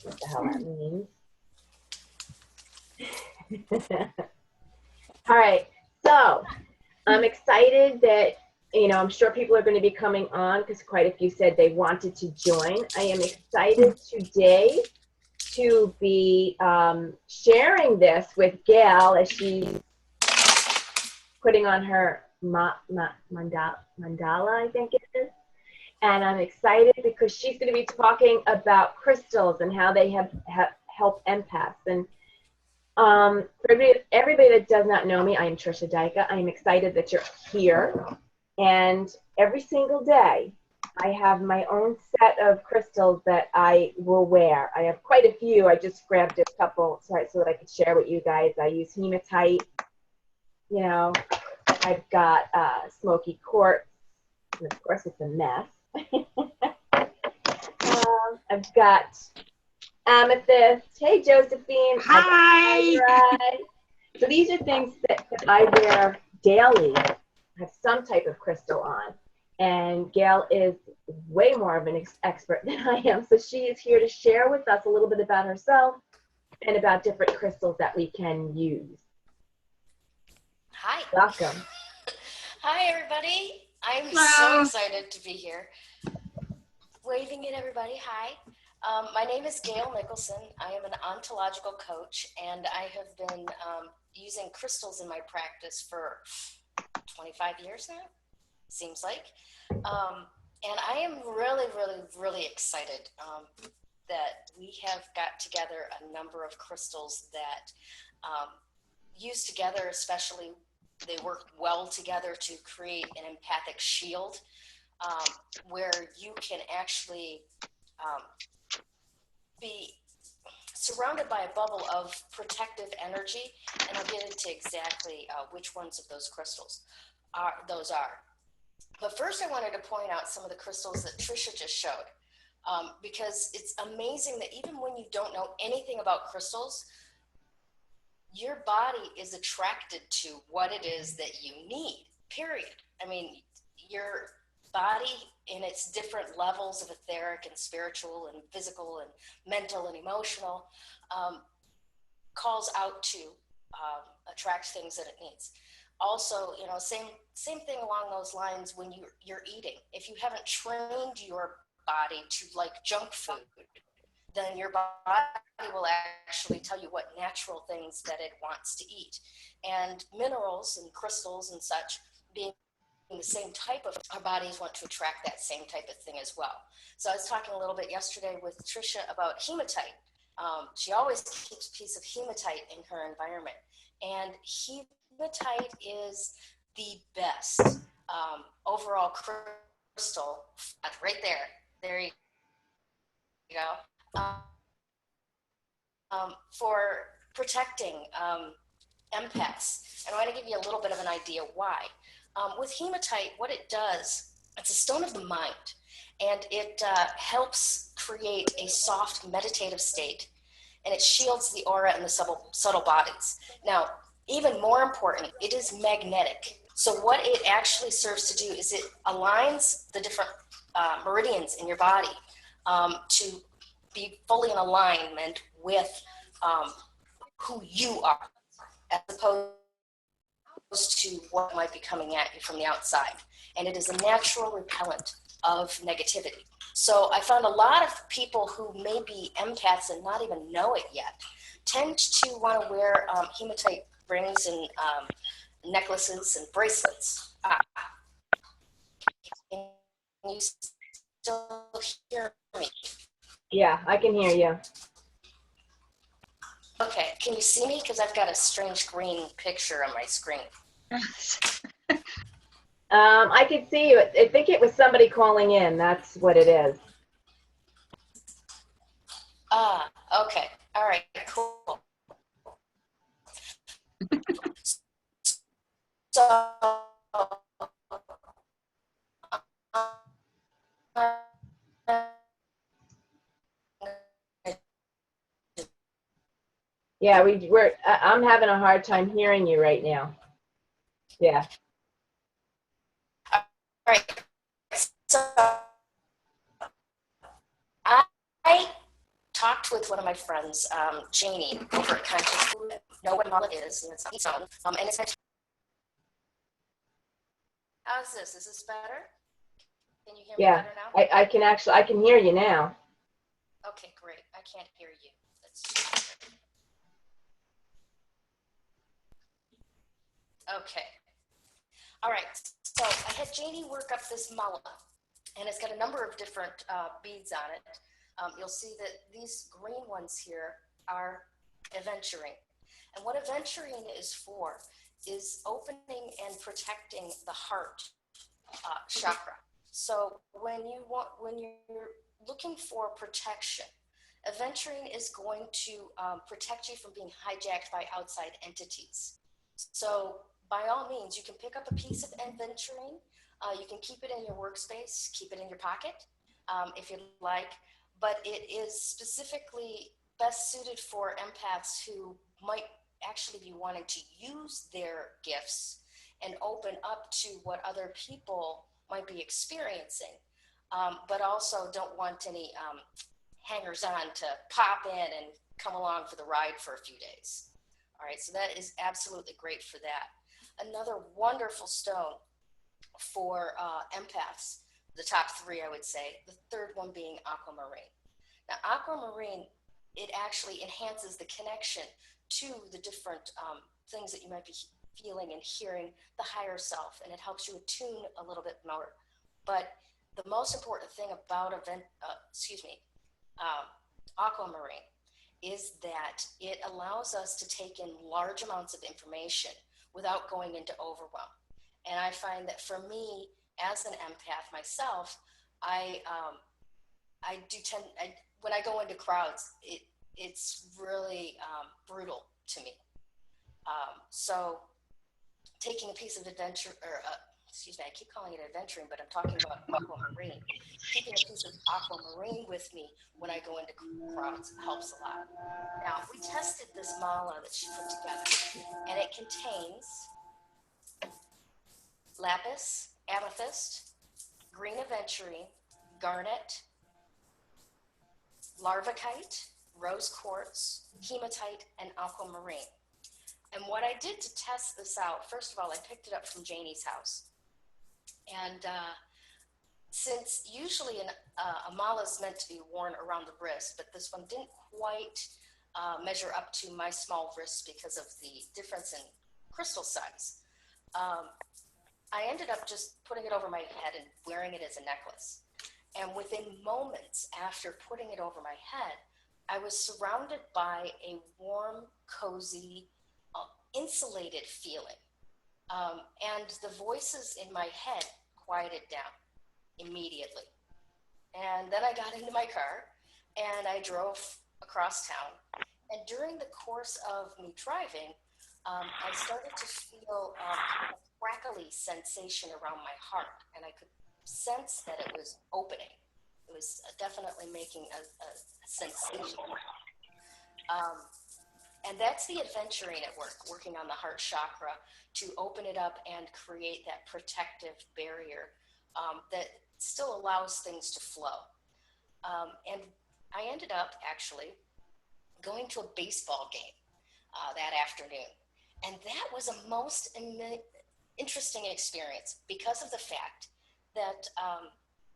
what the hell that means. All right, so I'm excited that, I'm sure people are going to be coming on because quite a few said they wanted to join. I am excited today to be sharing this with Gayle as she's putting on her mandala, I think it is. And I'm excited because she's going to be talking about crystals and how they have helped empaths. And for everybody that does not know me, I am Trisha Dyka. I am excited that you're here. And every single day, I have my own set of crystals that I will wear. I have quite a few. I just grabbed a couple so that I could share with you guys. I use hematite. I've got smoky quartz. And of course, it's a mess. I've got amethyst. Hey, Josephine. Hi. So these are things that I wear daily. I have some type of crystal on. And Gayle is way more of an expert than I am. So she is here to share with us a little bit about herself and about different crystals that we can use. Hi. Welcome. Hi, everybody. I'm so excited to be here. Waving at everybody. Hi. My name is Gayle Nicholson. I am an ontological coach, and I have been using crystals in my practice for 25 years now, seems like. And I am really, really, really excited that we have got together a number of crystals that use together, especially they work well together to create an empathic shield where you can actually be surrounded by a bubble of protective energy, and I'll get into exactly which ones of those crystals those are. But first I wanted to point out some of the crystals that Trisha just showed, because it's amazing that even when you don't know anything about crystals, your body is attracted to what it is that you need, period. I mean, your body in its different levels of etheric and spiritual and physical and mental and emotional calls out to attract things that it needs. Also, same thing along those lines when you're eating. If you haven't trained your body to like junk food, then your body will actually tell you what natural things that it wants to eat. And minerals and crystals and such being the same type of, our bodies want to attract that same type of thing as well. So I was talking a little bit yesterday with Trisha about hematite. She always keeps a piece of hematite in her environment. And hematite is the best overall crystal, right there. There you go. For protecting empaths. And I want to give you a little bit of an idea why. With hematite, what it does, it's a stone of the mind, and it helps create a soft meditative state, and it shields the aura and the subtle bodies. Now, even more important, it is magnetic. So what it actually serves to do is it aligns the different meridians in your body to be fully in alignment with who you are, as opposed to what might be coming at you from the outside. And it is a natural repellent of negativity. So I found a lot of people who may be empaths and not even know it yet tend to want to wear hematite rings and necklaces and bracelets. Can you still hear me? Yeah, I can hear you. Okay, can you see me? Because I've got a strange green picture on my screen. I can see you. I think it was somebody calling in. That's what it is. Okay. All right, cool. So, Yeah, I'm having a hard time hearing you right now. Yeah. all right. So, I talked with one of my friends, Janie, over at Conscious Food. Know what mala is, and it's on its own. And it's how's this? Is this better? Can you hear me Yeah, better now? I can hear you now. Okay, great. I can't hear you. Okay. All right. So I had Janie work up this mala, and it's got a number of different beads on it. You'll see that these green ones here are aventurine. And what aventurine is for is opening and protecting the heart chakra. So when you're looking for protection, aventurine is going to protect you from being hijacked by outside entities. So by all means, you can pick up a piece of aventurine. You can keep it in your workspace, keep it in your pocket if you'd like, but it is specifically best suited for empaths who might actually be wanting to use their gifts and open up to what other people might be experiencing, but also don't want any hangers-on to pop in and come along for the ride for a few days. All right, so that is absolutely great for that. Another wonderful stone for empaths, the top three, I would say, the third one being aquamarine. Now, aquamarine, it actually enhances the connection to the different things that you might be feeling and hearing, the higher self, and it helps you attune a little bit more. But the most important thing about aquamarine is that it allows us to take in large amounts of information without going into overwhelm. And I find that for me, as an empath myself, when I go into crowds, it's really brutal to me. So taking a piece of adventure, I keep calling it adventuring, but I'm talking about aquamarine. Keeping a piece of aquamarine with me when I go into crowds helps a lot. Now, we tested this mala that she put together, and it contains lapis, amethyst, green aventurine, garnet, larvicite, rose quartz, hematite, and aquamarine. And what I did to test this out, first of all, I picked it up from Janie's house. And since usually a mala is meant to be worn around the wrist, but this one didn't quite measure up to my small wrist because of the difference in crystal size. I ended up just putting it over my head and wearing it as a necklace. And within moments after putting it over my head, I was surrounded by a warm, cozy, insulated feeling. And the voices in my head quieted down immediately. And then I got into my car and I drove across town. And during the course of me driving, I started to feel a crackly sensation around my heart, and I could sense that it was opening. It was definitely making a sensation. And that's the aventurine at work, working on the heart chakra to open it up and create that protective barrier that still allows things to flow. And I ended up actually going to a baseball game that afternoon. And that was a most interesting experience because of the fact that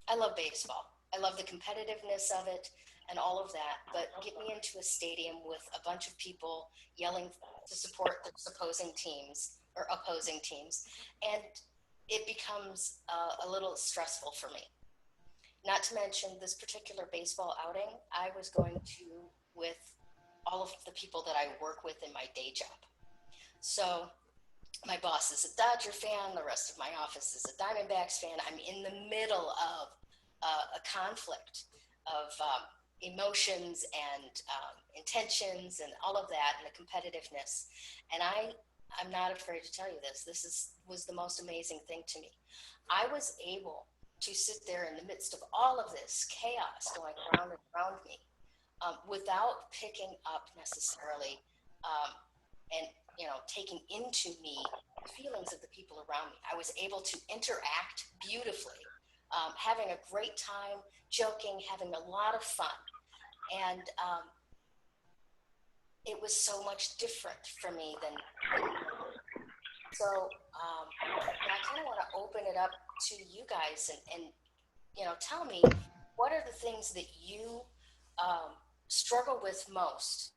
I love baseball. I love the competitiveness of it and all of that, but get me into a stadium with a bunch of people yelling to support the opposing teams, and it becomes a little stressful for me. Not to mention this particular baseball outing, I was going to with all of the people that I work with in my day job. So my boss is a Dodger fan, the rest of my office is a Diamondbacks fan. I'm in the middle of a conflict of emotions and intentions and all of that, and the competitiveness. And I'm not afraid to tell you this. Was the most amazing thing to me. I was able to sit there in the midst of all of this chaos going around and around me without picking up necessarily and taking into me the feelings of the people around me. I was able to interact beautifully, having a great time, joking, having a lot of fun. And it was so much different for me than so. I kind of want to open it up to you guys and tell me what are the things that you struggle with most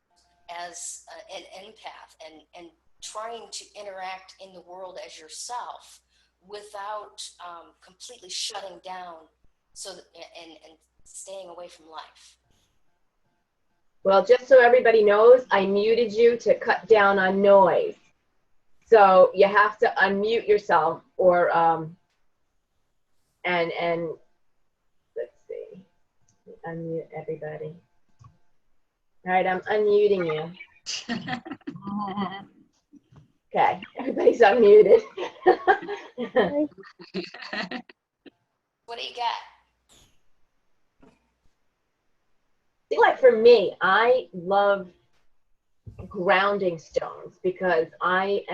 as an empath and trying to interact in the world as yourself without completely shutting down so that, and staying away from life. Well, just so everybody knows, I muted you to cut down on noise. So you have to unmute yourself or, and let's see, unmute everybody. All right, I'm unmuting you. Okay, everybody's unmuted. What do you got? See, like for me, I love grounding stones because I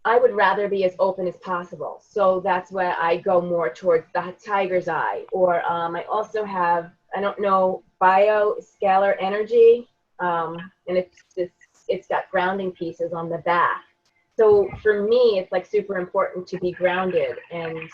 would rather be as open as possible. So that's where I go more towards the tiger's eye. Or I also have, I don't know, bioscalar energy. And it's got grounding pieces on the back. So for me, it's like super important to be grounded and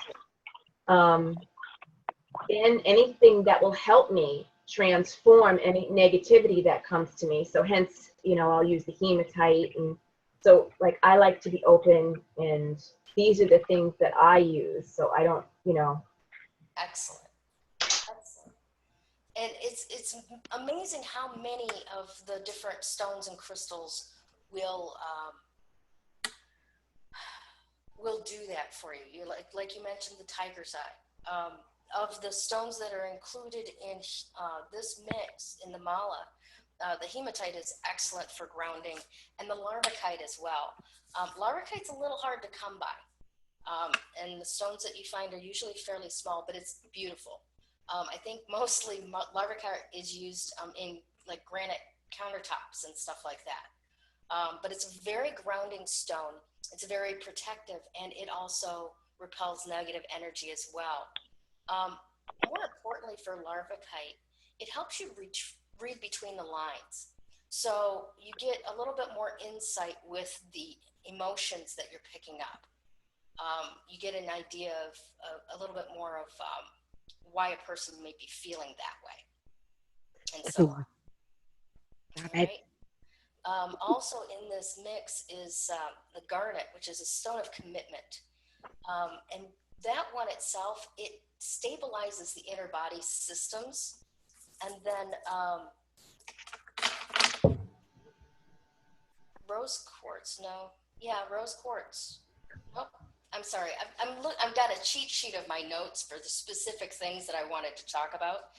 in anything that will help me transform any negativity that comes to me. So hence, I'll use the hematite. And so like, I like to be open, and these are the things that I use. So I don't, Excellent. Excellent. And it's amazing how many of the different stones and crystals will do that for you. You like you mentioned the tiger's eye. Of the stones that are included in this mix in the mala, the hematite is excellent for grounding, and the larvikite as well. Larvikite's a little hard to come by, and the stones that you find are usually fairly small, but it's beautiful. I think mostly larvikite is used in like granite countertops and stuff like that. But it's a very grounding stone. It's very protective, and it also repels negative energy as well. More importantly for larvikite, it helps you read between the lines. So you get a little bit more insight with the emotions that you're picking up. You get an idea of a little bit more of why a person may be feeling that way, and so on. All right. Also in this mix is the garnet, which is a stone of commitment. And that one itself, it stabilizes the inner body systems. And then rose quartz, rose quartz. Oh, I'm sorry. I've got a cheat sheet of my notes for the specific things that I wanted to talk about,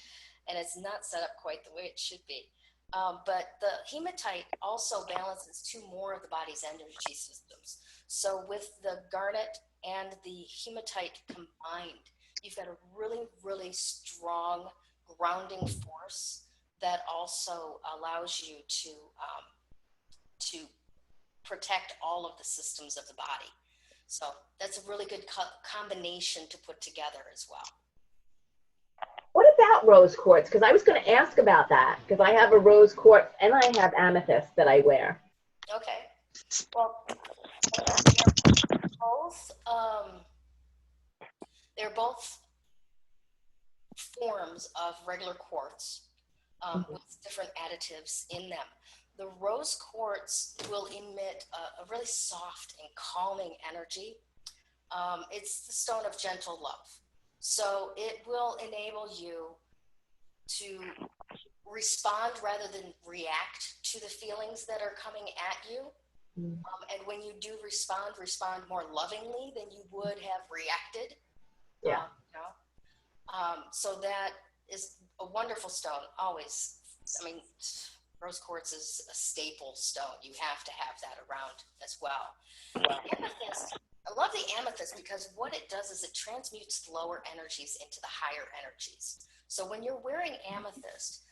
and it's not set up quite the way it should be. But the hematite also balances two more of the body's energy systems. So with the garnet and the hematite combined, you've got a really, really strong grounding force that also allows you to protect all of the systems of the body. So that's a really good combination to put together as well. What about rose quartz? Because I was going to ask about that, because I have a rose quartz and I have amethyst that I wear. Okay. Well, they're both forms of regular quartz with different additives in them. The rose quartz will emit a really soft and calming energy. It's the stone of gentle love. So it will enable you to respond rather than react to the feelings that are coming at you. And when you do respond more lovingly than you would have reacted. Yeah. So that is a wonderful stone, always. I mean, rose quartz is a staple stone. You have to have that around as well. Amethyst, I love the amethyst because what it does is it transmutes lower energies into the higher energies. So when you're wearing amethyst,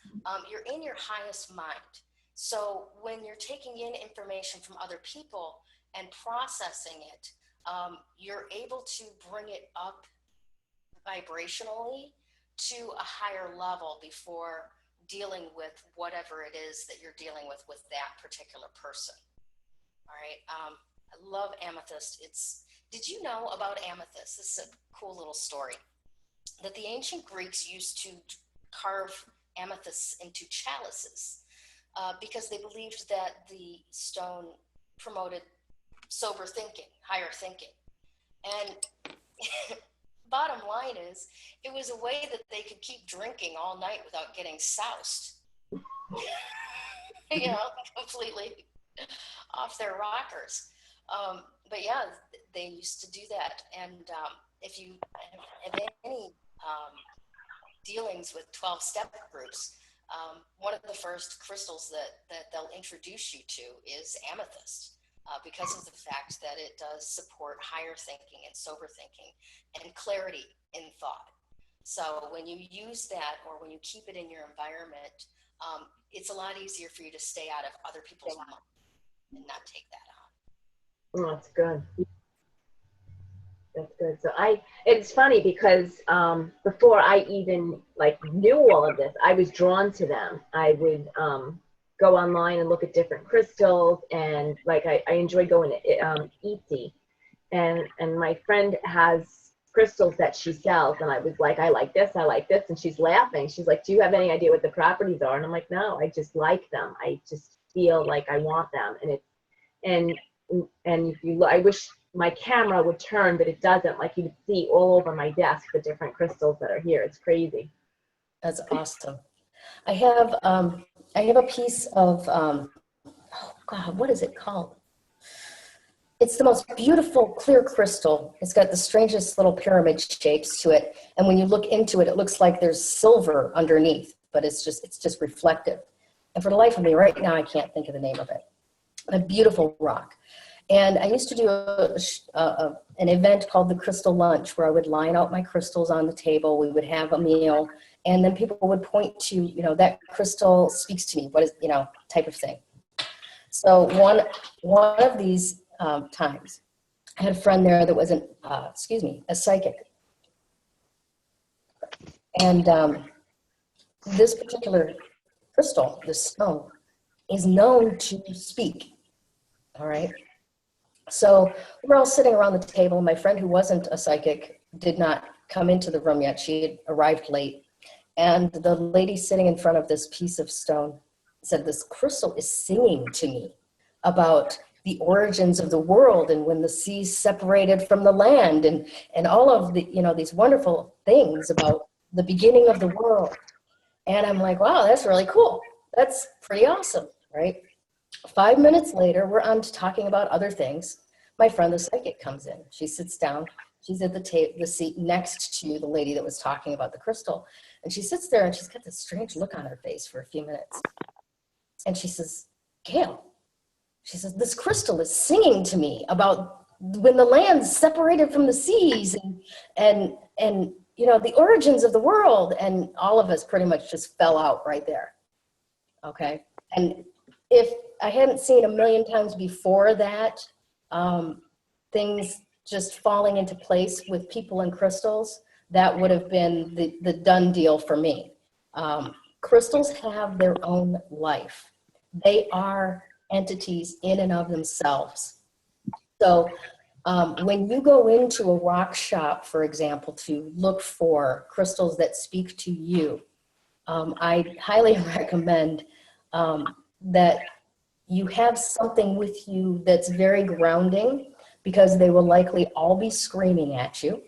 you're in your highest mind. So when you're taking in information from other people and processing it, you're able to bring it up vibrationally to a higher level before dealing with whatever it is that you're dealing with that particular person. All right. I love amethyst. Did you know about amethyst? This is a cool little story that the ancient Greeks used to carve amethysts into chalices because they believed that the stone promoted sober thinking, higher thinking. And bottom line is, it was a way that they could keep drinking all night without getting soused. Completely off their rockers. But yeah, they used to do that. And if you have any dealings with 12-step groups, one of the first crystals that they'll introduce you to is amethyst. Because of the fact that it does support higher thinking and sober thinking and clarity in thought. So when you use that, or when you keep it in your environment, it's a lot easier for you to stay out of other people's mind and not take that on. Oh, that's good. That's good. So it's funny because before I even knew all of this, I was drawn to them. I would go online and look at different crystals, and I enjoy going to Etsy, and my friend has crystals that she sells, and I was like, I like this, and she's laughing. She's like, do you have any idea what the properties are? And I'm like, no, I just like them. I just feel like I want them, and if you I wish my camera would turn, but it doesn't. You can see all over my desk the different crystals that are here. It's crazy. That's awesome. I have a piece of, oh God, what is it called? It's the most beautiful clear crystal. It's got the strangest little pyramid shapes to it. And when you look into it, it looks like there's silver underneath, but it's just reflective. And for the life of me right now, I can't think of the name of it. A beautiful rock. And I used to do an event called the Crystal Lunch, where I would line out my crystals on the table. We would have a meal, and then people would point to, that crystal speaks to me, what is, type of thing. So one of these times, I had a friend there that was a psychic. And this particular crystal, this stone, is known to speak. All right. So we're all sitting around the table. My friend, who wasn't a psychic, did not come into the room yet. She had arrived late. And the lady sitting in front of this piece of stone said, this crystal is singing to me about the origins of the world, and when the seas separated from the land, and all of the, these wonderful things about the beginning of the world. And I'm like, wow, that's really cool. That's pretty awesome, right? 5 minutes later, we're on to talking about other things. My friend, the psychic, comes in. She sits down. She's at the seat next to the lady that was talking about the crystal. And she sits there, and she's got this strange look on her face for a few minutes. And she says, Gayle, she says, this crystal is singing to me about when the land separated from the seas, and the origins of the world. And all of us pretty much just fell out right there. Okay. And if I hadn't seen a million times before that, things just falling into place with people and crystals, that would have been the done deal for me. Crystals have their own life. They are entities in and of themselves. So when you go into a rock shop, for example, to look for crystals that speak to you, I highly recommend that you have something with you that's very grounding, because they will likely all be screaming at you,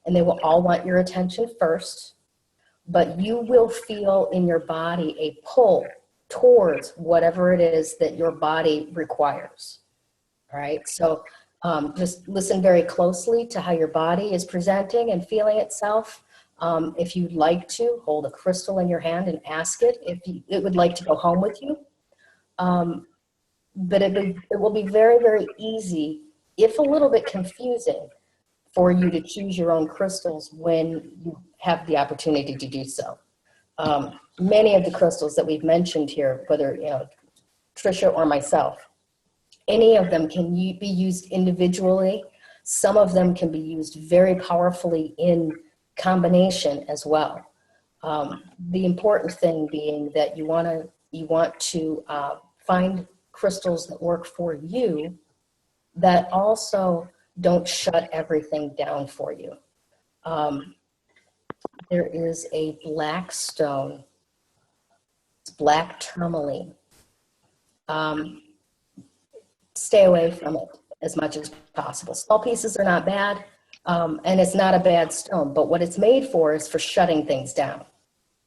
and they will all want your attention first, but you will feel in your body a pull towards whatever it is that your body requires. All right, so just listen very closely to how your body is presenting and feeling itself. If you'd like to, hold a crystal in your hand and ask it if it would like to go home with you. But it will be very, very easy, if a little bit confusing, for you to choose your own crystals when you have the opportunity to do so. Many of the crystals that we've mentioned here, whether Trisha or myself, any of them can be used individually. Some of them can be used very powerfully in combination as well. The important thing being that you want to find crystals that work for you that also don't shut everything down for you. There is a black stone, it's black tourmaline. Stay away from it as much as possible. Small pieces are not bad, and it's not a bad stone, but what it's made for is for shutting things down.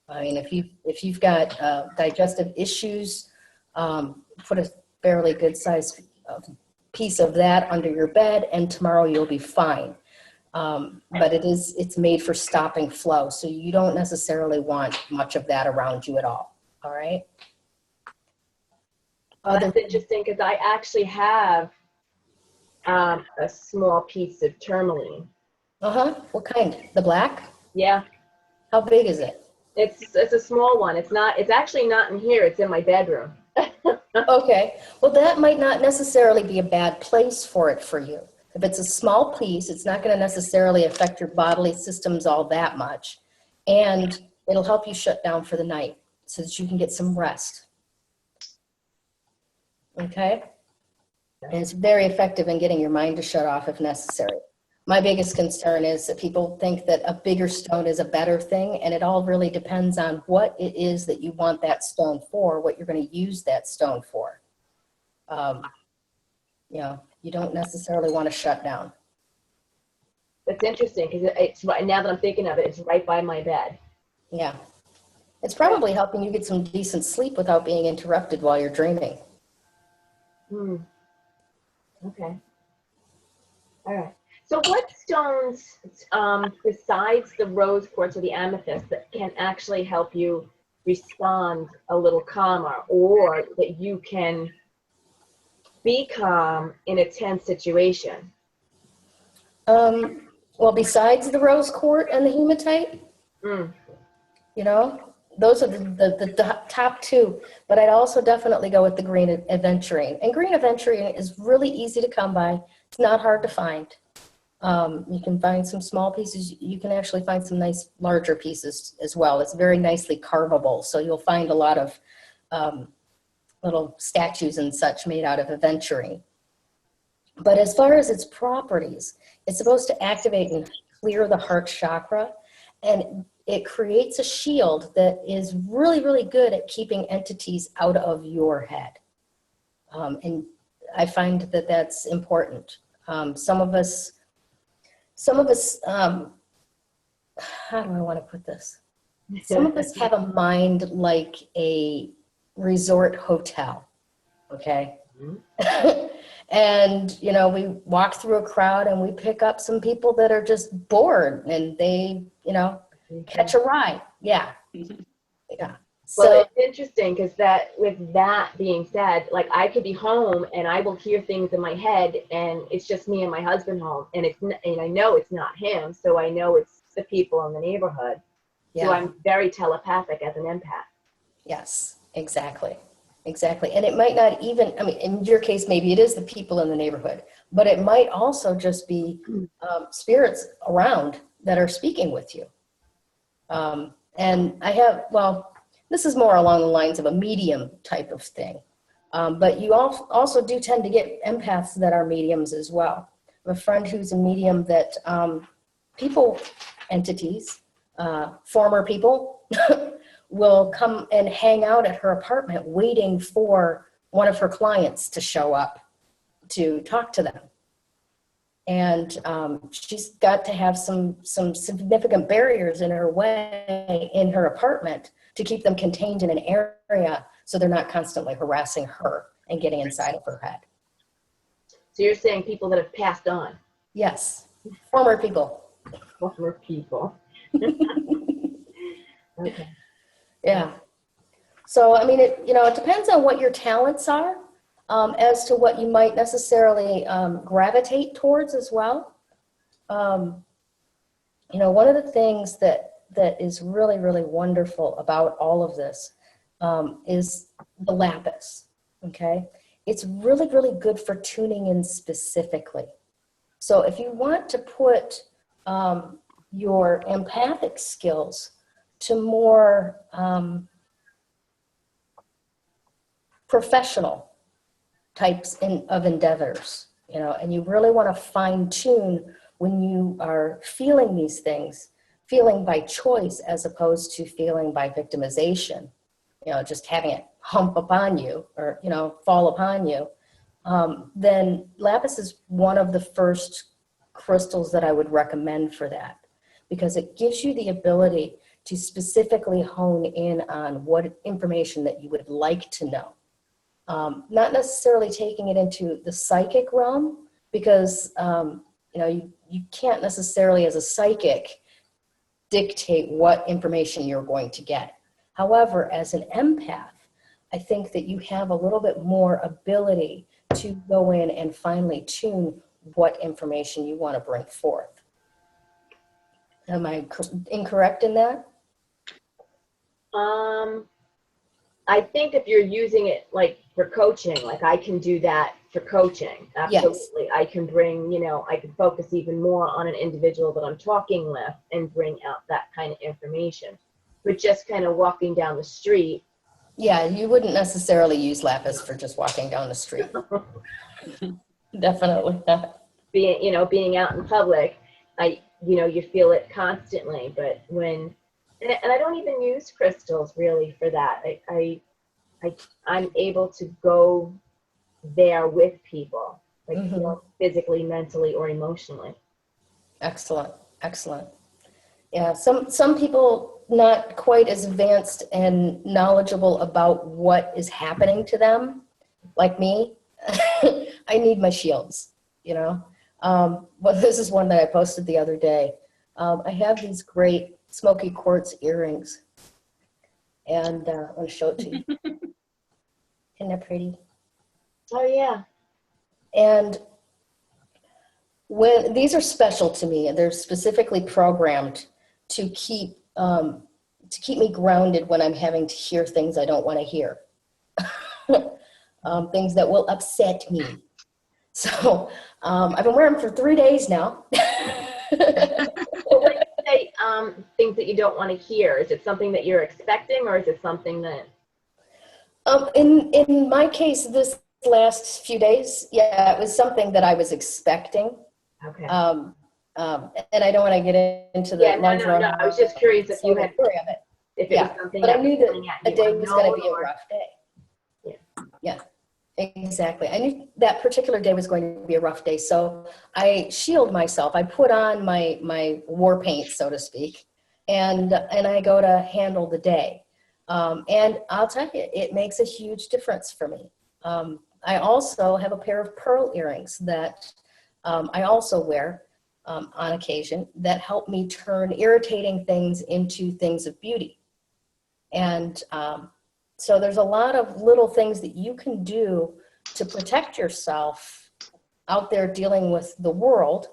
I mean, if you've got digestive issues, put a fairly good sized piece of that under your bed, and tomorrow you'll be fine. But it's made for stopping flow, so you don't necessarily want much of that around you at all. All right. That's interesting because I actually have a small piece of tourmaline. What kind? The black? Yeah. How big is it? It's a small one. It's actually not in here. It's in my bedroom. Okay. Well, that might not necessarily be a bad place for it for you. If it's a small piece, it's not going to necessarily affect your bodily systems all that much. And it'll help you shut down for the night so that you can get some rest. Okay? And it's very effective in getting your mind to shut off if necessary. My biggest concern is that people think that a bigger stone is a better thing, and it all really depends on what it is that you want that stone for, what you're going to use that stone for. You don't necessarily want to shut down. That's interesting because it's right now that I'm thinking of it, it's right by my bed. Yeah. It's probably helping you get some decent sleep without being interrupted while you're dreaming. Okay. All right. So what stones, besides the rose quartz or the amethyst, that can actually help you respond a little calmer, or that you can be calm in a tense situation? Well, besides the rose quartz and the hematite, those are the top two. But I'd also definitely go with the green aventurine. And green aventurine is really easy to come by. It's not hard to find. You can find some small pieces. You can actually find some nice larger pieces as well. It's very nicely carvable. So you'll find a lot of little statues and such made out of aventurine. But as far as its properties, it's supposed to activate and clear the heart chakra, and it creates a shield that is really, really good at keeping entities out of your head. And I find that that's important. Some of us, how do I want to put this? Some of us have a mind like a resort hotel, okay? And, we walk through a crowd and we pick up some people that are just bored and they, catch a ride. Yeah. Yeah. So, well, it's interesting because with that being said, like I could be home and I will hear things in my head and it's just me and my husband home and I know it's not him. So I know it's the people in the neighborhood. Yeah. So I'm very telepathic as an empath. Yes, exactly. Exactly. And it might not even, in your case, maybe it is the people in the neighborhood, but it might also just be spirits around that are speaking with you. And this is more along the lines of a medium type of thing. But you also do tend to get empaths that are mediums as well. I have a friend who's a medium that entities, former people, will come and hang out at her apartment waiting for one of her clients to show up to talk to them. And she's got to have some significant barriers in her way in her apartment to keep them contained in an area so they're not constantly harassing her and getting inside of her head. So you're saying people that have passed on? Yes, former people. Former people. Okay. Yeah. So, it depends on what your talents are as to what you might necessarily gravitate towards as well. One of the things that is really, really wonderful about all of this is the lapis, okay? It's really, really good for tuning in specifically. So if you want to put your empathic skills to more professional types of endeavors, you know, and you really want to fine tune when you are feeling these things, feeling by choice as opposed to feeling by victimization, you know, just having it hump upon you or, you know, fall upon you. Then lapis is one of the first crystals that I would recommend for that, because it gives you the ability to specifically hone in on what information that you would like to know. Not necessarily taking it into the psychic realm, because you know, you can't necessarily as a psychic dictate what information you're going to get. However, as an empath, I think that you have a little bit more ability to go in and finely tune what information you want to bring forth. Am I incorrect in that? I think if you're using it like for coaching, like I can do that for coaching. Absolutely. Yes. I can bring, you know, I can focus even more on an individual that I'm talking with and bring out that kind of information. But just kind of walking down the street. Yeah, you wouldn't necessarily use lapis for just walking down the street. Definitely not. Being out in public, you feel it constantly. But when, and I don't even use crystals really for that. I'm able to go there with people, like physically, mentally, or emotionally. Excellent, excellent. Yeah, some people not quite as advanced and knowledgeable about what is happening to them, like me. I need my shields, you know. But this is one that I posted the other day. I have these great smoky quartz earrings, and I want to show it to you. Isn't that pretty? Oh yeah. And when these are special to me, and they're specifically programmed to keep me grounded when I'm having to hear things I don't want to hear, things that will upset me. So I've been wearing them for 3 days now. Well, when you say things that you don't want to hear, is it something that you're expecting, or is it something that? In my case, this last few days, yeah, it was something that I was expecting. Okay. And I don't want to get into the No. I was just curious if you had story of it. If it was something. But I knew that a day was going to be a rough day. Yeah, exactly. I knew that particular day was going to be a rough day, so I shield myself. I put on my war paint, so to speak, and I go to handle the day. And I'll tell you, it makes a huge difference for me. I also have a pair of pearl earrings that I also wear on occasion that help me turn irritating things into things of beauty. And so there's a lot of little things that you can do to protect yourself out there dealing with the world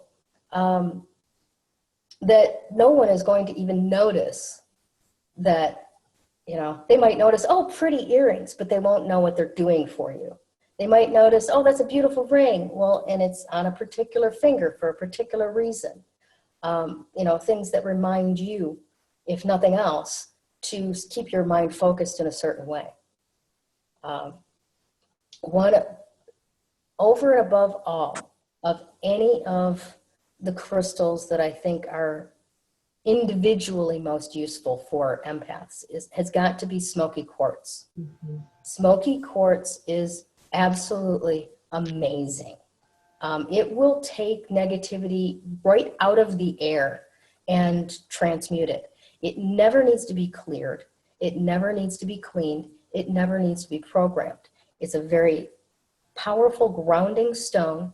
that no one is going to even notice. That, you know, they might notice, oh, pretty earrings, but they won't know what they're doing for you. They might notice, oh, that's a beautiful ring. Well, and it's on a particular finger for a particular reason. You know, things that remind you, if nothing else, to keep your mind focused in a certain way. One, over and above all of any of the crystals that I think are individually most useful for empaths has got to be smoky quartz. Mm-hmm. Smoky quartz is absolutely amazing. It will take negativity right out of the air and transmute it. It never needs to be cleared. It never needs to be cleaned. It never needs to be programmed. It's a very powerful grounding stone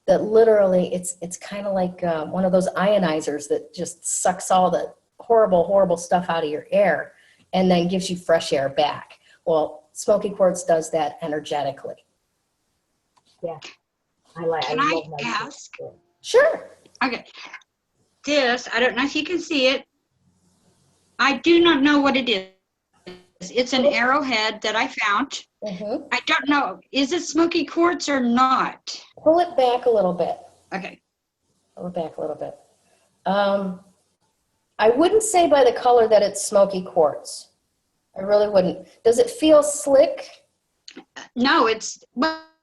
that literally, it's kind of like one of those ionizers that just sucks all the horrible, horrible stuff out of your air and then gives you fresh air back. Well, smoky quartz does that energetically. Yeah. Can I ask? Sure. Okay. This, I don't know if you can see it. I do not know what it is. It's an arrowhead that I found. Mm-hmm. I don't know. Is it smoky quartz or not? Pull it back a little bit. Okay. Pull it back a little bit. I wouldn't say by the color that it's smoky quartz. I really wouldn't. Does it feel slick? No, it's,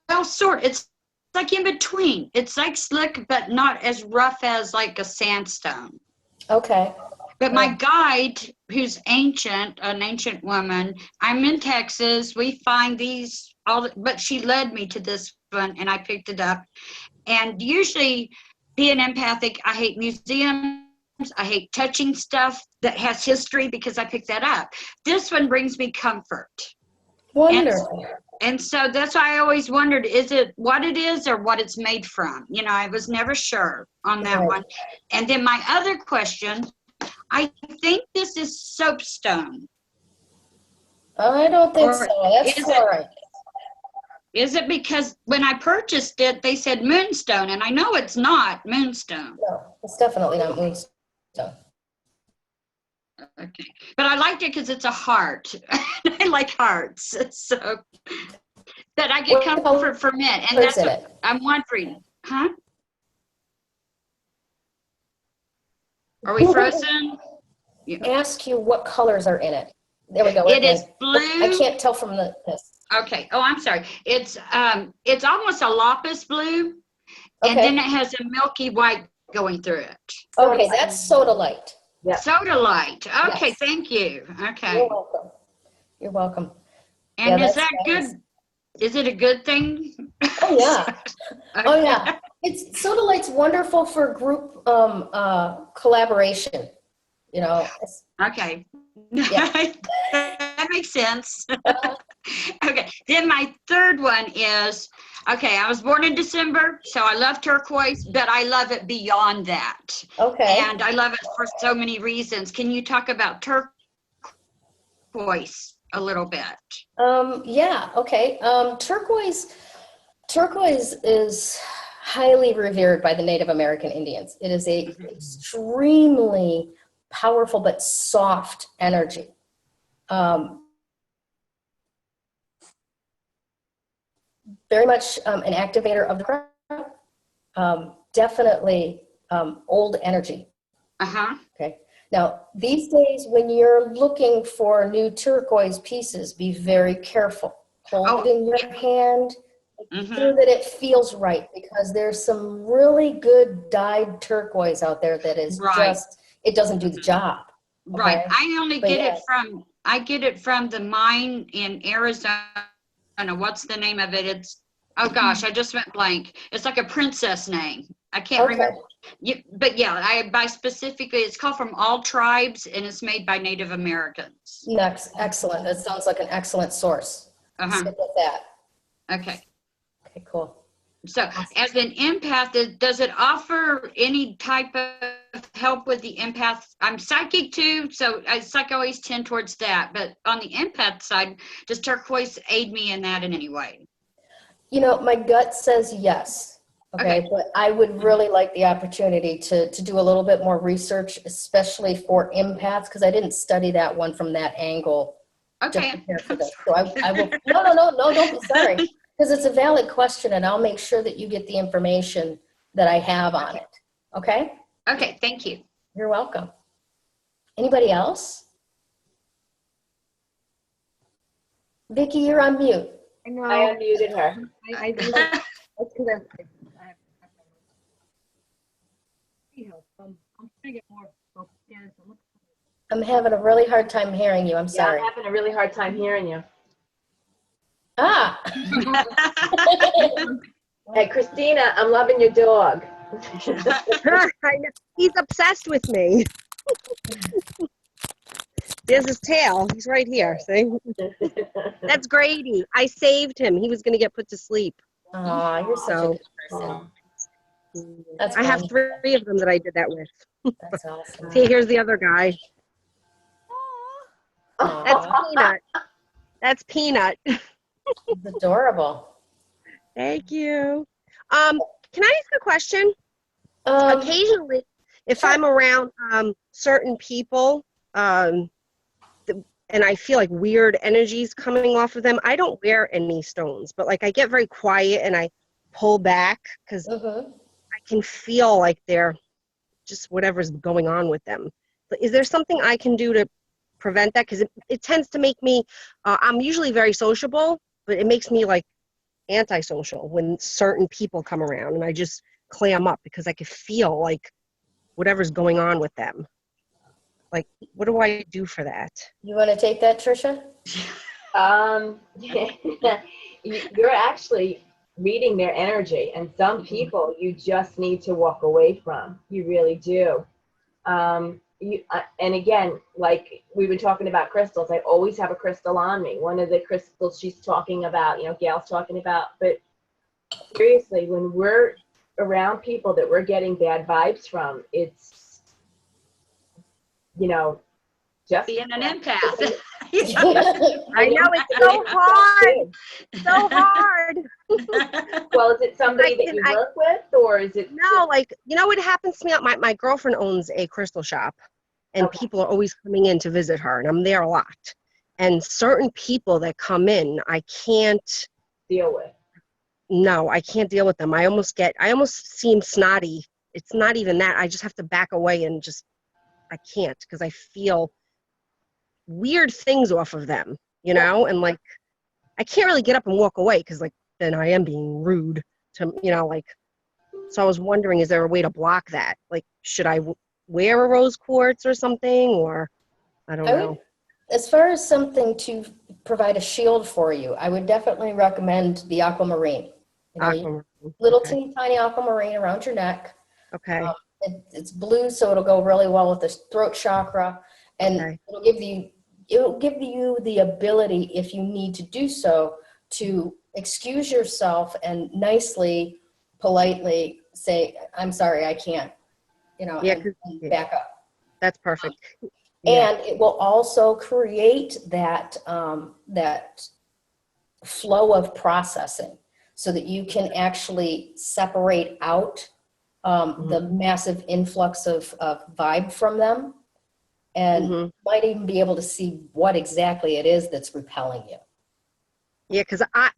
it's like in between. It's like slick, but not as rough as like a sandstone. Okay. But my guide, who's an ancient woman, I'm in Texas. We find these but she led me to this one and I picked it up. And usually being empathic, I hate museums. I hate touching stuff that has history because I picked that up. This one brings me comfort. Wonderful. And so that's why I always wondered, is it what it is or what it's made from? You know, I was never sure on that one. And then my other question, I think this is soapstone. I don't think so. That's all right. Is it because when I purchased it, they said moonstone, and I know it's not moonstone. No, it's definitely not moonstone. Okay, but I liked it because it's a heart. I like hearts, so that I get comfort from it, and that's what I'm wondering, huh? Are we frozen? Ask you what colors are in it. There we go. It is blue. I can't tell from this. Okay. Oh, I'm sorry. It's almost a lapis blue, and then it has a milky white going through it. Okay, that's sodalite. Yep. Sodalite. Okay, Yes. thank you. Okay. You're welcome. You're welcome. And Yeah, is that nice. good? Is it a good thing? Oh yeah. Oh yeah. Sodalite's wonderful for group collaboration. You know. Okay. Yeah. That makes sense. Okay. Then my third one is, okay, I was born in December, so I love turquoise, but I love it beyond that. Okay. And I love it for so many reasons. Can you talk about turquoise a little bit? Yeah, okay. Turquoise is highly revered by the Native American Indians. It is a extremely powerful but soft energy. Very much an activator of the crowd. Definitely old energy. Uh-huh. Okay. Now, these days, when you're looking for new turquoise pieces, be very careful. Hold it in your hand. Make sure that it feels right, because there's some really good dyed turquoise out there that is just, it doesn't do the job. Okay? Right. I only get it from the mine in Arizona. What's the name of it? It's, oh gosh, I just went blank. It's like a princess name. I can't remember. But yeah, I buy specifically, it's called From All Tribes, and it's made by Native Americans. Next, excellent. That sounds like an excellent source. Stick with that. Okay. Okay, cool. So as an empath, does it offer any type of help with the empath? I'm psychic too, so I always tend towards that. But on the empath side, does turquoise aid me in that in any way? You know, my gut says yes. Okay, but I would really like the opportunity to do a little bit more research, especially for empaths, because I didn't study that one from that angle. Okay. To prepare for this. So I will. No, don't be sorry. Because it's a valid question, and I'll make sure that you get the information that I have on it. Okay? Okay, thank you. You're welcome. Anybody else? Vicki, you're on mute. I know. I unmuted her. I that's because I'm trying to get more focused. I'm having a really hard time hearing you. I'm sorry. Yeah, I'm having a really hard time hearing you. Ah. Hey, Christina, I'm loving your dog. I know. He's obsessed with me. There's his tail. He's right here. See? That's Grady. I saved him. He was going to get put to sleep. Oh, you're such a good person. That's I have 3 of them that I did that with. That's awesome. See, here's the other guy. That's Aww, Peanut. That's Peanut. it's adorable. Thank you. Can I ask a question? Occasionally, if sure. I'm around certain people, and I feel like weird energies coming off of them, I don't wear any stones, but like I get very quiet and I pull back because I can feel like they're just whatever's going on with them. is there something I can do to prevent that? Because it tends to make me, I'm usually very sociable, but it makes me like antisocial when certain people come around, and I just clam up because I can feel like whatever's going on with them. Like, what do I do for that? You want to take that, Trisha? You're actually reading their energy, and some people you just need to walk away from. You really do. And again, like we've been talking about crystals, I always have a crystal on me. One of the crystals she's talking about, Gayle's talking about. But seriously, when we're around people that we're getting bad vibes from, it's, just Being an empath. I know, it's so hard. So hard. Well, is it somebody that you work with, or is it? No, like, what happens to me? My girlfriend owns a crystal shop, and people are always coming in to visit her, and I'm there a lot. And certain people that come in, I can't deal with. No, I can't deal with them. I almost seem snotty. It's not even that. I just have to back away and I can't, because I feel weird things off of them, and like, I can't really get up and walk away because like, then I am being rude to, so I was wondering, is there a way to block that? Like, should I wear a rose quartz or something, or I don't know. As far as something to provide a shield for you, I would definitely recommend the aquamarine. Little teeny tiny aquamarine around your neck. Okay. It's blue, so it'll go really well with the throat chakra, and it'll give you the ability, if you need to do so, to excuse yourself and nicely, politely say, "I'm sorry, I can't," and back up. That's perfect. And it will also create that that flow of processing, so that you can actually separate out the massive influx of vibe from them, and might even be able to see what exactly it is that's repelling you. Yeah, because I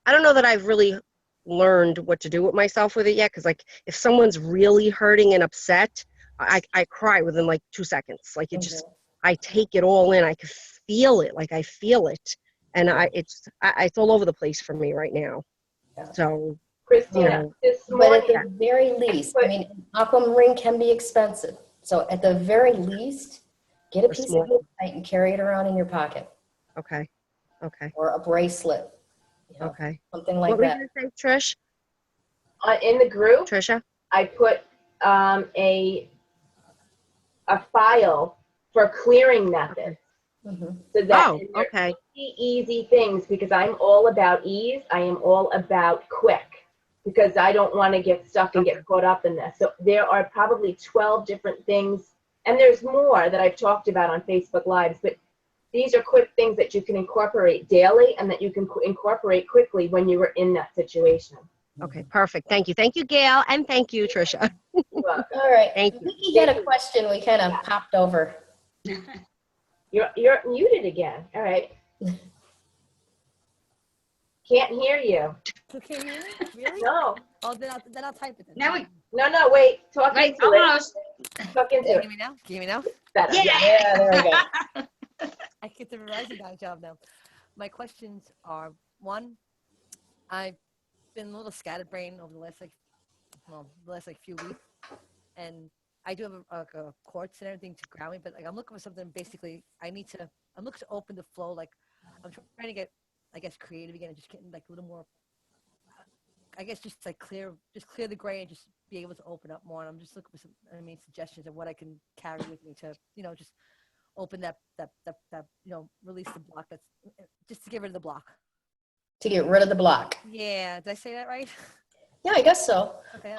don't know that I've really learned what to do with myself with it yet, because like, if someone's really hurting and upset, I cry within like 2 seconds. Like, it just, I take it all in. I can feel it. Like, I feel it. And it's all over the place for me right now. Yeah. So, Christina, but at the very least, I mean, aquamarine can be expensive. So at the very least, get a piece of hematite and carry it around in your pocket. Okay. Or a bracelet. Okay. Something like that. What were you going to say, Trish? In the group, Trisha? I put a file for clearing methods. So that easy things, because I'm all about ease. I am all about quick, because I don't want to get stuck and get caught up in this. So there are probably 12 different things, and there's more that I've talked about on Facebook Lives, but these are quick things that you can incorporate daily and that you can incorporate quickly when you were in that situation. Okay, perfect. Thank you. Thank you, Gayle, and thank you, Trisha. All right. Thank you. Vicky had a question we kind of popped over. You're muted again. All right. Can't hear you. So can you hear me? Really? No. Oh, then I'll type it then. No, wait. Talk into almost. it. Talk into Can you it. hear me now? Can you hear me now? Better. Yeah, there we go. I get the Verizon guy job now. My questions are, one, I've been a little scatterbrained over the last few weeks, and I do have a quartz and everything to ground me, but like, I'm looking for something. Basically, I'm looking to open the flow. Like, I'm trying to get, I guess, creative again, and just getting like a little more, I guess, just clear the gray and just be able to open up more. And I'm just looking for some, suggestions of what I can carry with me to, just open that, release the block. That's just to get rid of the block. To get rid of the block. Yeah, did I say that right? Yeah, I guess so. Okay.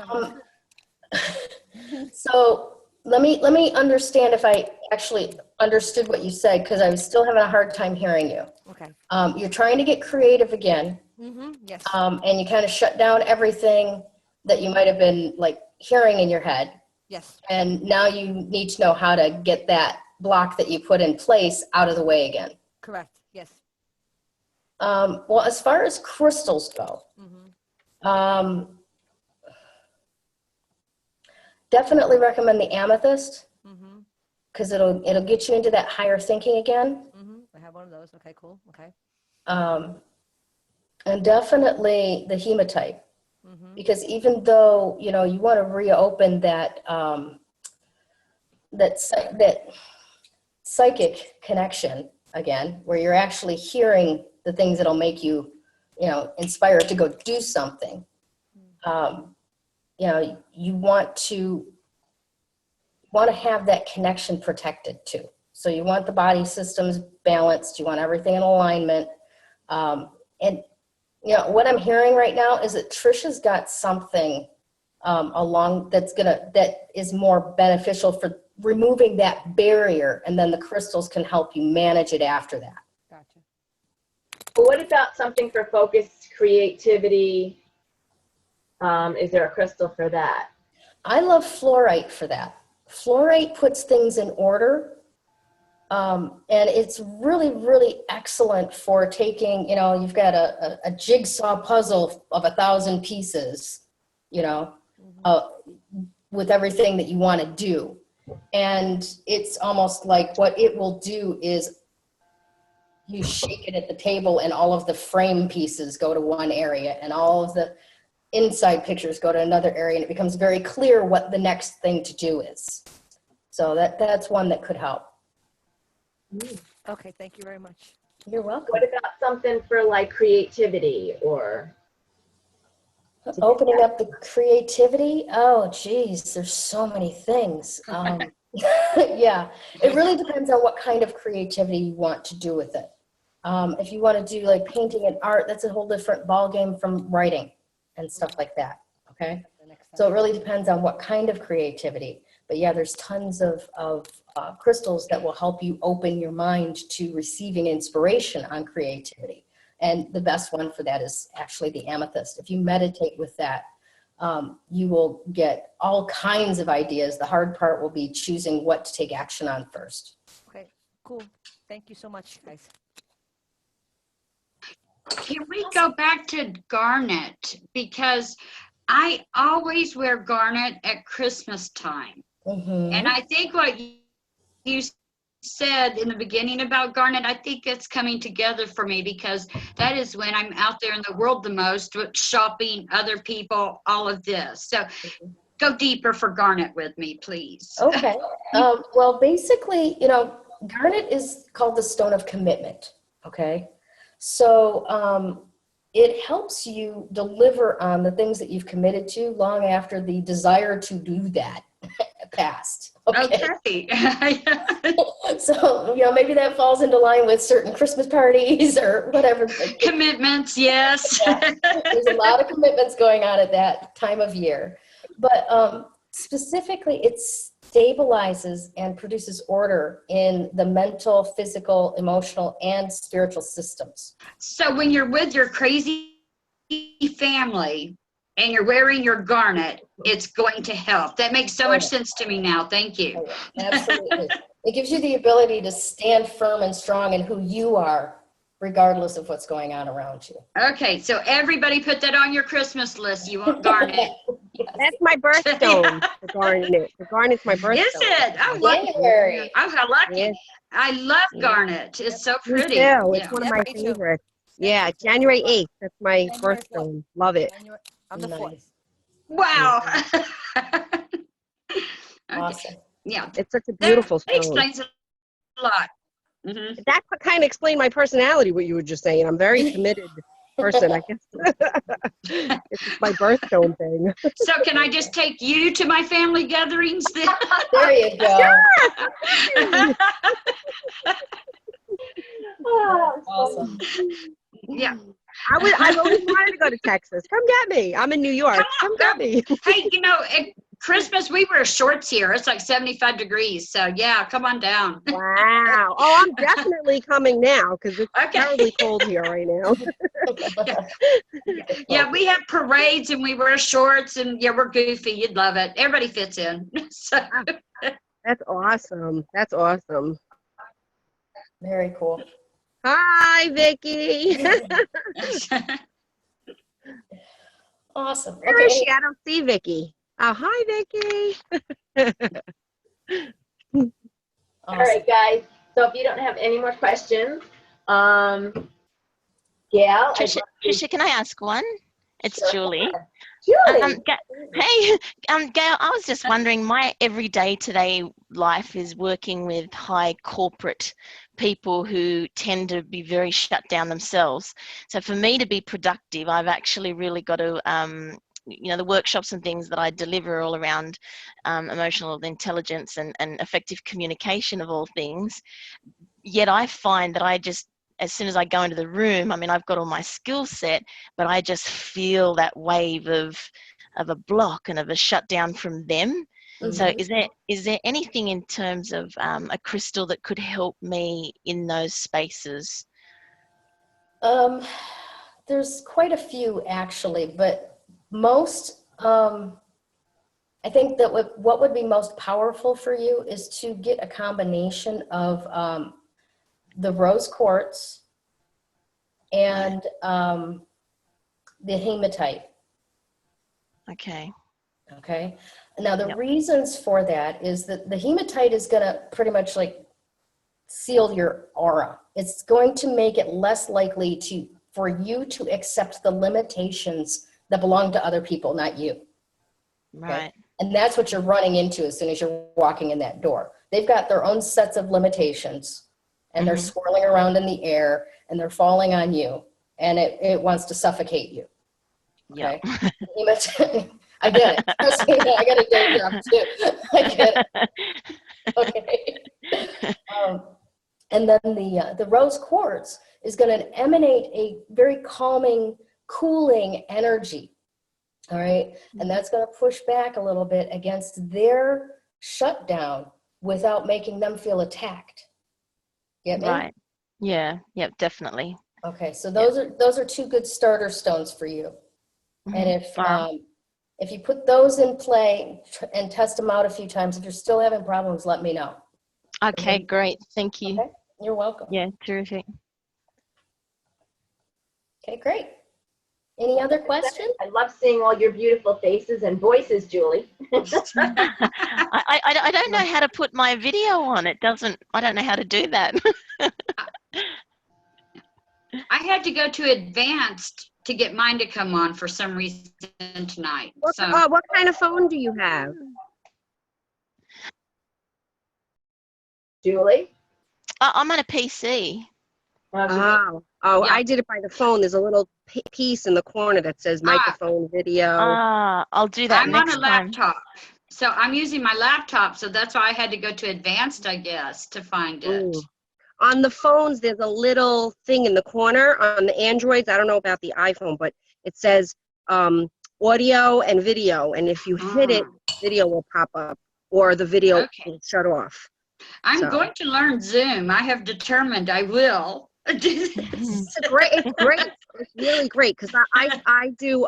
So let me understand if I actually understood what you said, because I was still having a hard time hearing you. Okay. You're trying to get creative again. Yes. And you kind of shut down everything that you might have been like hearing in your head. Yes. And now you need to know how to get that block that you put in place out of the way again. Correct. Yes. Well, as far as crystals go, definitely recommend the amethyst. because it'll get you into that higher thinking again. I have one of those. Okay, cool. Okay. And definitely the hematite, because even though, you want to reopen that, that psychic connection again, where you're actually hearing the things that'll make you, inspired to go do something. You want to have that connection protected too. So you want the body systems balanced. You want everything in alignment. And what I'm hearing right now is that Trisha's got something along that is more beneficial for removing that barrier, and then the crystals can help you manage it after that. Gotcha. But what about something for focused creativity? Is there a crystal for that? I love fluorite for that. Fluorite puts things in order. And it's really, really excellent for taking, you've got a jigsaw puzzle of 1,000 pieces, with everything that you want to do. And it's almost like what it will do is you shake it at the table and all of the frame pieces go to one area and all of the inside pictures go to another area, and it becomes very clear what the next thing to do is. So that's one that could help. Okay, thank you very much. You're welcome. What about something for like creativity or? Opening up the creativity? Oh, geez, there's so many things. Yeah, it really depends on what kind of creativity you want to do with it. If you want to do like painting and art, that's a whole different ballgame from writing and stuff like that, okay? So it really depends on what kind of creativity. But yeah, there's tons of crystals that will help you open your mind to receiving inspiration on creativity. And the best one for that is actually the amethyst. If you meditate with that, you will get all kinds of ideas. The hard part will be choosing what to take action on first. Okay, cool. Thank you so much, guys. Can we go back to garnet? Because I always wear garnet at Christmas time. And I think what you said in the beginning about garnet, I think it's coming together for me, because that is when I'm out there in the world the most, with shopping, other people, all of this. So go deeper for garnet with me, please. Okay. Well, basically, garnet is called the stone of commitment. Okay. So it helps you deliver on the things that you've committed to long after the desire to do that passed. Okay. So, maybe that falls into line with certain Christmas parties or whatever. Commitments, yes. Yeah. There's a lot of commitments going on at that time of year. But specifically, it stabilizes and produces order in the mental, physical, emotional, and spiritual systems. So when you're with your crazy family and you're wearing your garnet, it's going to help. That makes so much sense to me now. Thank you. Oh, yeah. Absolutely. It gives you the ability to stand firm and strong in who you are, regardless of what's going on around you. Okay, so everybody put that on your Christmas list. You want garnet. Yes. That's my birthstone, the garnet. The garnet's my birthstone. Is it? Oh, January. Oh, how lucky. Yeah. I love garnet. It's so Me pretty. too. It's one of my me too. favorites. Yeah, January 8th. That's my January birthstone. Love it. I'm the 4th. Nice. Wow. Okay. Awesome. Yeah. It's such a beautiful That stone. explains a lot. Mm-hmm. That kind of explained my personality, what you were just saying. I'm a very committed person, I guess. It's just my birthstone thing. So can I just take you to my family gatherings then? There you go. Oh, Awesome. Yeah. I've always wanted to go to Texas. Come get me. I'm in New York. Come get me. Hey, at Christmas, we wear shorts here. It's like 75 degrees. So, yeah, come on down. Wow. Oh, I'm definitely coming now because it's Okay. terribly cold here right now. Yeah, we have parades and we wear shorts and, yeah, we're goofy. You'd love it. Everybody fits in. So. That's awesome. That's awesome. Very cool. Hi, Vicki. Awesome. Where is she? I don't see Vicki. Oh, hi, Vicki. All right, guys. So if you don't have any more questions, Gayle, Trisha, can I ask one? It's Sure. Julie. Julie. Hey, Gayle, I was just wondering, my everyday today life is working with high corporate people who tend to be very shut down themselves. So for me to be productive, I've actually really got to, the workshops and things that I deliver all around emotional intelligence and effective communication of all things. Yet I find that as soon as I go into the room, I mean, I've got all my skill set, but I just feel that wave of a block and of a shutdown from them. So is there anything in terms of a crystal that could help me in those spaces? There's quite a few actually, but most, I think that what would be most powerful for you is to get a combination of the rose quartz and the hematite. Okay. Okay. Now the reasons for that is that the hematite is going to pretty much like seal your aura. It's going to make it less likely for you to accept the limitations that belong to other people, not you. Right. Okay? And that's what you're running into as soon as you're walking in that door. They've got their own sets of limitations, and they're swirling around in the air, and they're falling on you, and it wants to suffocate you. Okay? Yeah. I get it. Trust me, I got a day job too. I get it. Okay. And then the rose quartz is going to emanate a very calming, cooling energy. All right. And that's going to push back a little bit against their shutdown without making them feel attacked. Get me? Right. Yeah. Yep. Definitely. Okay. So those are two good starter stones for you. And if you put those in play and test them out a few times, if you're still having problems, let me know. Okay. Great. Thank you. Okay. You're welcome. Yeah. Terrific. Okay. Great. Any other questions? I love seeing all your beautiful faces and voices, Julie. I don't know how to put my video on. I don't know how to do that. I had to go to advanced to get mine to come on for some reason tonight. What kind of phone do you have? Julie? I'm on a PC. Yeah. I did it by the phone. There's a little piece in the corner that says microphone, video. I'll do that next time. I'm on a laptop. So I'm using my laptop, so that's why I had to go to advanced, I guess, to find it. Ooh. On the phones, there's a little thing in the corner. On the Androids, I don't know about the iPhone, but it says audio and video. And if you hit it, video will pop up or the video will shut off. I'm going to learn Zoom. I have determined I will. It's great. It's really great because I do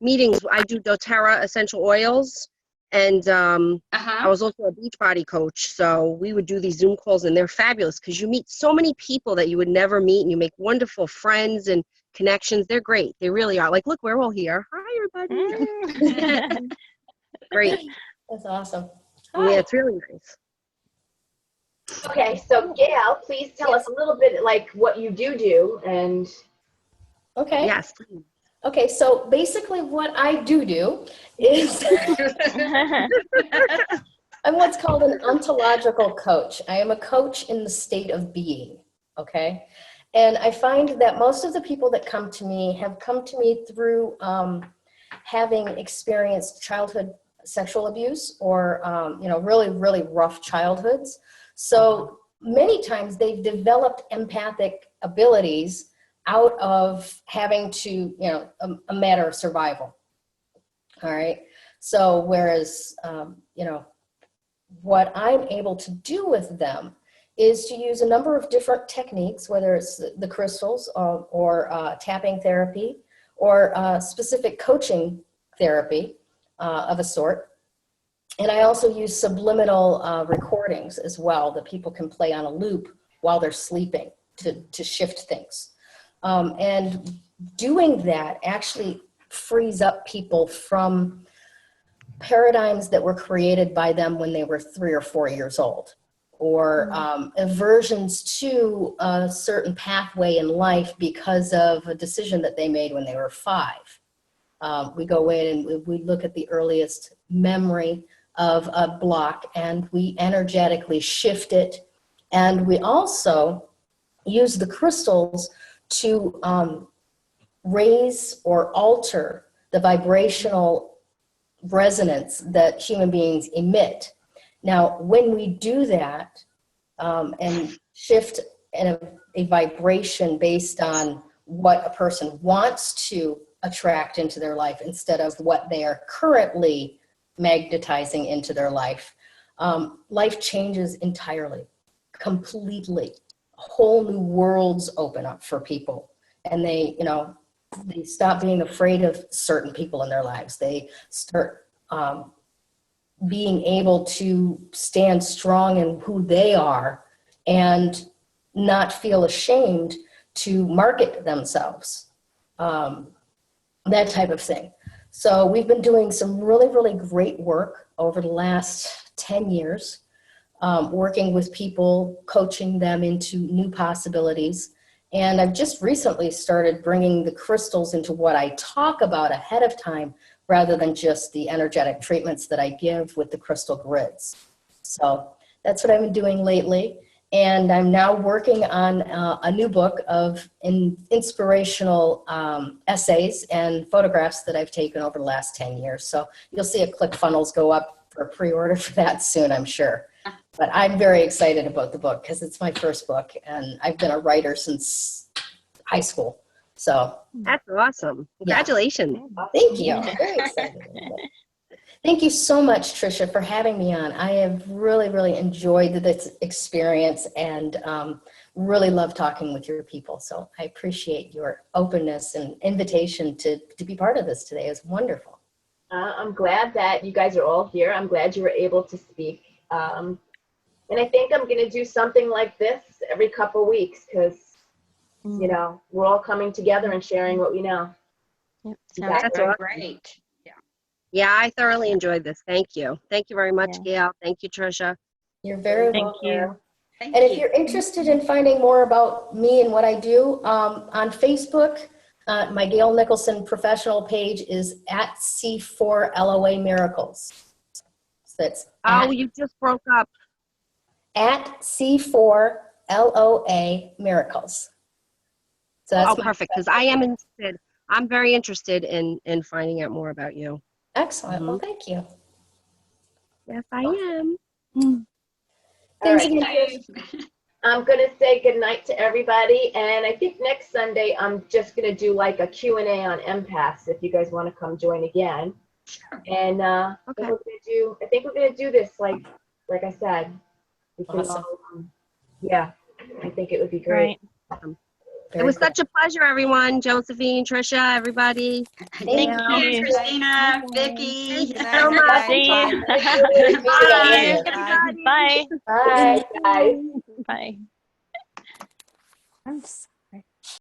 meetings. I do doTERRA essential oils. And I was also a Beachbody coach, so we would do these Zoom calls, and they're fabulous because you meet so many people that you would never meet, and you make wonderful friends and connections. They're great. They really are. Like, look, we're all here. Hi, everybody. Great. That's awesome. Hi. Yeah, it's really nice. Okay, so Gayle, please tell us a little bit like what you do and. Okay. Yes. Okay, so basically what I do is I'm what's called an ontological coach. I am a coach in the state of being, okay? And I find that most of the people that come to me have come to me through having experienced childhood sexual abuse or, really, really rough childhoods. So many times they've developed empathic abilities out of having to, a matter of survival. All right. So whereas, what I'm able to do with them is to use a number of different techniques, whether it's the crystals or tapping therapy or specific coaching therapy of a sort. And I also use subliminal recordings as well that people can play on a loop while they're sleeping to shift things. And doing that actually frees up people from paradigms that were created by them when they were 3 or 4 years old. or aversions to a certain pathway in life because of a decision that they made when they were 5. We go in and we look at the earliest memory of a block and we energetically shift it. And we also use the crystals to raise or alter the vibrational resonance that human beings emit. Now, when we do that and shift a vibration based on what a person wants to attract into their life instead of what they are currently magnetizing into their life, life changes entirely, completely. Whole new worlds open up for people, and they stop being afraid of certain people in their lives. They start being able to stand strong in who they are and not feel ashamed to market themselves. That type of thing. So we've been doing some really, really great work over the last 10 years, working with people, coaching them into new possibilities. And I've just recently started bringing the crystals into what I talk about ahead of time, rather than just the energetic treatments that I give with the crystal grids. So that's what I've been doing lately. And I'm now working on a new book of inspirational essays and photographs that I've taken over the last 10 years. So you'll see a ClickFunnels go up for a pre-order for that soon, I'm sure. But I'm very excited about the book because it's my first book and I've been a writer since high school. So That's awesome. Congratulations. thank you. I'm very excited. Thank you so much, Tricia, for having me on. I have really, really enjoyed this experience and really love talking with your people. So I appreciate your openness and invitation to be part of this today. It was wonderful. I'm glad that you guys are all here. I'm glad you were able to speak. And I think I'm going to do something like this every couple weeks because, you know, we're all coming together and sharing what we know. Yep, That's sounds awesome. Great. Yeah, I thoroughly enjoyed this. Thank you. Thank you very much, Gayle. Thank you, Tricia. You're very Thank welcome. you. Thank And if you. you're interested in finding more about me and what I do, on Facebook, my Gayle Nicholson professional page is at C4LOA Miracles. So that's Oh, you just broke up. at C4LOA Miracles. So that's Oh, perfect. Because I am interested. I'm very interested in finding out more about you. excellent. Well, thank you. Yes, I am. All Thanks right. again. I'm going to say goodnight to everybody. And I think next Sunday, I'm just going to do like a Q&A on Empaths if you guys want to come join again. Sure. And I think we're going to do this like I said. We can Awesome. yeah, I think it would be great. It was such a pleasure, everyone. Josephine, Tricia, everybody. Thank Gayle. you. Christina, Vicki. Thank you so much. See you. Bye, Bye. everybody. Bye, guys. Bye. I'm